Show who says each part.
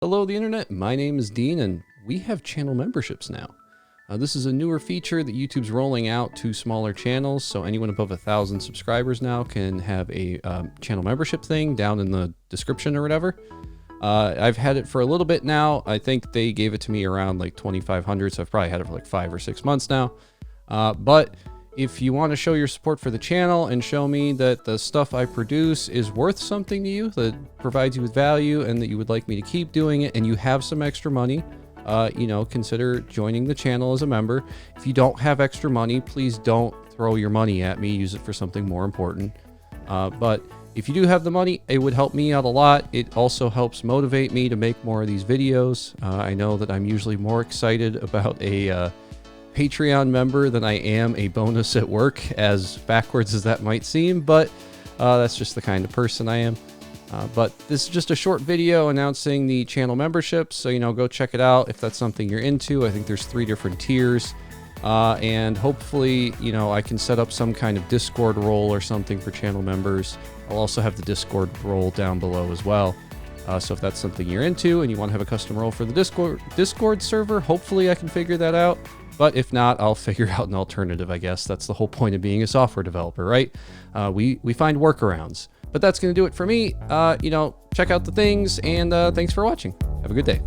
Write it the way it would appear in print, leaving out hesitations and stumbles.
Speaker 1: Hello, the internet. My name is Dean, and we have channel memberships now. This is a newer feature that YouTube's rolling out to smaller channels, so anyone above 1,000 subscribers now can have a channel membership thing down in the description or whatever. I've had it for a little bit now. I think they gave it to me around like 2,500, so I've probably had it for like 5 or 6 months now. But if you want to show your support for the channel and show me that the stuff I produce is worth something to you, that provides you with value, and that you would like me to keep doing it, and you have some extra money, consider joining the channel as a member. If you don't have extra money, please don't throw your money at me. Use it for something more important. But if you do have the money, it would help me out a lot. It also helps motivate me to make more of these videos. I know that I'm usually more excited about a Patreon member than I am a bonus at work, as backwards as that might seem, but that's just the kind of person I am. But this is just a short video announcing the channel memberships, so go check it out if that's something you're into. I think there's 3 different tiers, and hopefully I can set up some kind of Discord role or something for channel members. I'll also have the Discord role down below as well. So if that's something you're into and you want to have a custom role for the Discord server, hopefully I can figure that out. But if not, I'll figure out an alternative, I guess. That's the whole point of being a software developer, right? We find workarounds. But that's going to do it for me. Check out the things, and thanks for watching. Have a good day.